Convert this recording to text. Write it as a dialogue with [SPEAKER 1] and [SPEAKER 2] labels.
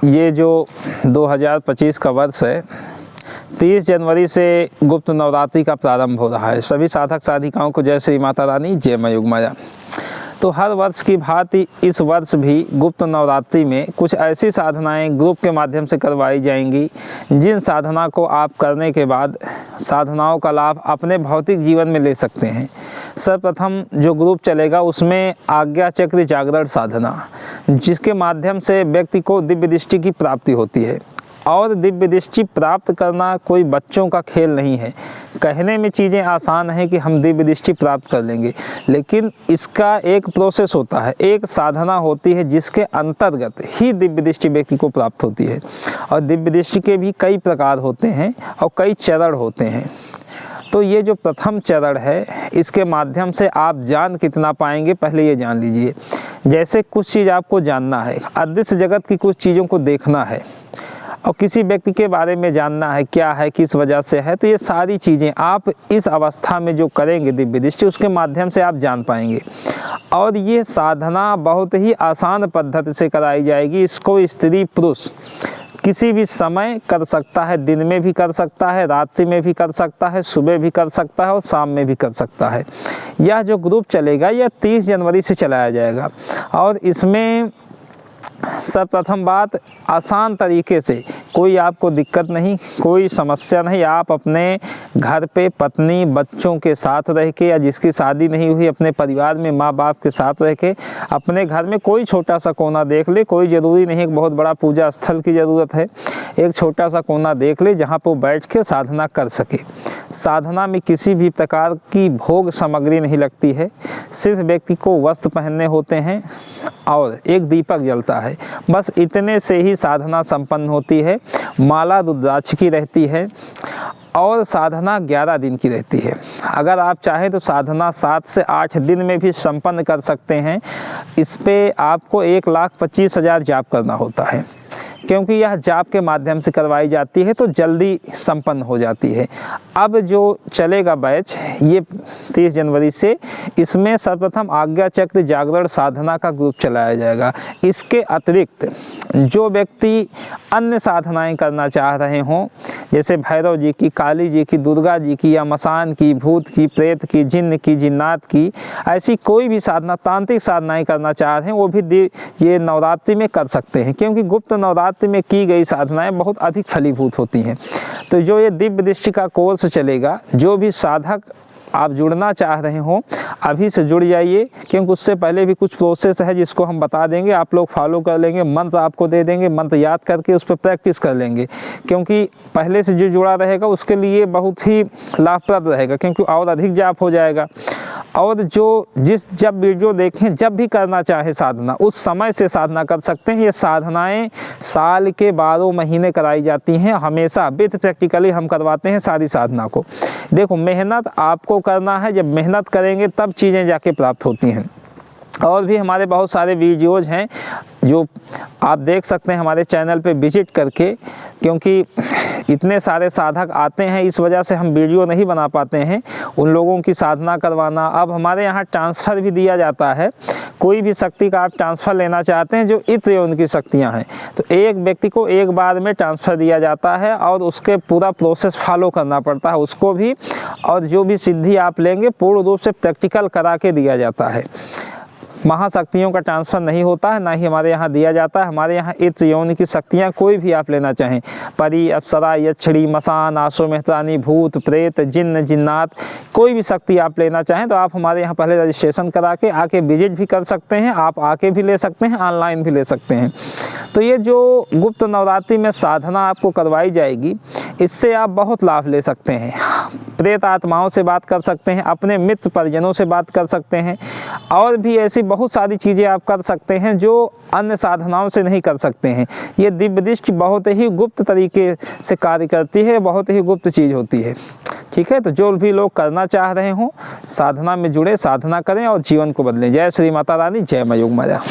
[SPEAKER 1] ये जो 2025 का वर्ष है, 30 जनवरी से गुप्त नवरात्रि का प्रारंभ हो रहा है। सभी साधक साधिकाओं को जय श्री माता रानी, जय मां योगमाया। तो हर वर्ष की भांति इस वर्ष भी गुप्त नवरात्रि में कुछ ऐसी साधनाएं ग्रुप के माध्यम से करवाई जाएंगी जिन साधना को आप करने के बाद साधनाओं का लाभ अपने भौतिक जीवन में ले सकते हैं। सर्वप्रथम जो ग्रुप चलेगा उसमें आज्ञा चक्र जागरण साधना, जिसके माध्यम से व्यक्ति को दिव्य दृष्टि की प्राप्ति होती है। और दिव्य दृष्टि प्राप्त करना कोई बच्चों का खेल नहीं है। कहने में चीज़ें आसान है कि हम दिव्य दृष्टि प्राप्त कर लेंगे, लेकिन इसका एक प्रोसेस होता है, एक साधना होती है जिसके अंतर्गत ही दिव्य दृष्टि व्यक्ति को प्राप्त होती है। और दिव्य दृष्टि के भी कई प्रकार होते हैं और कई चरण होते हैं। तो ये जो प्रथम चरण है, इसके माध्यम से आप जान कितना पाएंगे पहले ये जान लीजिए। जैसे कुछ चीज़ आपको जानना है, अदृश्य जगत की कुछ चीज़ों को देखना है और किसी व्यक्ति के बारे में जानना है, क्या है, किस वजह से है, तो ये सारी चीज़ें आप इस अवस्था में जो करेंगे दिव्य दृष्टि, उसके माध्यम से आप जान पाएंगे। और ये साधना बहुत ही आसान पद्धति से कराई जाएगी। इसको स्त्री पुरुष किसी भी समय कर सकता है, दिन में भी कर सकता है, रात्रि में भी कर सकता है, सुबह भी कर सकता है और शाम में भी कर सकता है। यह जो ग्रुप चलेगा यह 30 जनवरी से चलाया जाएगा। और इसमें सर्वप्रथम बात, आसान तरीके से, कोई आपको दिक्कत नहीं, कोई समस्या नहीं। आप अपने घर पे पत्नी बच्चों के साथ रह के, या जिसकी शादी नहीं हुई अपने परिवार में माँ बाप के साथ रह के अपने घर में कोई छोटा सा कोना देख ले। कोई ज़रूरी नहीं है कि बहुत बड़ा पूजा स्थल की ज़रूरत है, एक छोटा सा कोना देख ले जहाँ पर वो बैठ के साधना कर सके। साधना में किसी भी प्रकार की भोग सामग्री नहीं लगती है, सिर्फ व्यक्ति को वस्त्र पहनने होते हैं और एक दीपक जलता है, बस इतने से ही साधना संपन्न होती है। माला रुद्राक्ष की रहती है और साधना 11 दिन की रहती है। अगर आप चाहें तो साधना 7 से 8 दिन में भी संपन्न कर सकते हैं। इस पे आपको 1,25,000 जाप करना होता है, क्योंकि यह जाप के माध्यम से करवाई जाती है तो जल्दी संपन्न हो जाती है। अब जो चलेगा बैच ये 30 जनवरी से, इसमें सर्वप्रथम आज्ञा चक्र जागरण साधना का ग्रुप चलाया जाएगा। इसके अतिरिक्त जो व्यक्ति अन्य साधनाएं करना चाह रहे हों, जैसे भैरव जी की, काली जी की, दुर्गा जी की, या मसान की, भूत की, प्रेत की, जिन्न की, जिन्नात की, ऐसी कोई भी साधना, तांत्रिक साधनाएं करना चाह रहे हैं, वो भी ये नवरात्रि में कर सकते हैं। क्योंकि गुप्त नवरात्रि में की गई साधनाएं बहुत अधिक फलीभूत होती हैं। तो जो ये दिव्य दृष्टि का कोर्स चलेगा, जो भी साधक आप जुड़ना चाह रहे हो अभी से जुड़ जाइए, क्योंकि उससे पहले भी कुछ प्रोसेस है जिसको हम बता देंगे, आप लोग फॉलो कर लेंगे। मंत्र आपको दे देंगे, मंत्र याद करके उस पर प्रैक्टिस कर लेंगे, क्योंकि पहले से जो जुड़ा रहेगा उसके लिए बहुत ही लाभप्रद रहेगा, क्योंकि और अधिक जाप हो जाएगा। और जब वीडियो देखें, जब भी करना चाहे साधना, उस समय से साधना कर सकते हैं। ये साधनाएं साल के 12 महीने कराई जाती हैं, हमेशा विद प्रैक्टिकली हम करवाते हैं सारी साधना को। देखो, मेहनत आपको करना है, जब मेहनत करेंगे तब चीज़ें जाके प्राप्त होती हैं। और भी हमारे बहुत सारे वीडियोज़ हैं जो आप देख सकते हैं हमारे चैनल पे विजिट करके, क्योंकि इतने सारे साधक आते हैं, इस वजह से हम वीडियो नहीं बना पाते हैं उन लोगों की साधना करवाना। अब हमारे यहाँ ट्रांसफ़र भी दिया जाता है, कोई भी शक्ति का आप ट्रांसफ़र लेना चाहते हैं जो इत्र यौन की शक्तियाँ हैं, तो एक व्यक्ति को एक बार में ट्रांसफ़र दिया जाता है और उसके पूरा प्रोसेस फॉलो करना पड़ता है उसको भी। और जो भी सिद्धि आप लेंगे पूर्ण रूप से प्रैक्टिकल करा के दिया जाता है। महाशक्तियों का ट्रांसफ़र नहीं होता है, ना ही हमारे यहाँ दिया जाता है। हमारे यहाँ इत्र यौन की शक्तियाँ कोई भी आप लेना चाहें, परी, अप्सरा, यक्षिणी, मसान, आसो मेहतानी, भूत, प्रेत, जिन्न, जिन्नात, कोई भी शक्ति आप लेना चाहें तो आप हमारे यहाँ पहले रजिस्ट्रेशन करा के आके विजिट भी कर सकते हैं। आप आके भी ले सकते हैं, ऑनलाइन भी ले सकते हैं। तो ये जो गुप्त नवरात्रि में साधना आपको करवाई जाएगी, इससे आप बहुत लाभ ले सकते हैं। प्रेत आत्माओं से बात कर सकते हैं, अपने मित्र परिजनों से बात कर सकते हैं, और भी ऐसी बहुत सारी चीज़ें आप कर सकते हैं जो अन्य साधनाओं से नहीं कर सकते हैं। ये दिव्य दृष्टि बहुत ही गुप्त तरीके से कार्य करती है, बहुत ही गुप्त चीज़ होती है। ठीक है, तो जो भी लोग करना चाह रहे हों साधना में जुड़े, साधना करें और जीवन को बदलें। जय श्री माता रानी, जय मां योगमाया।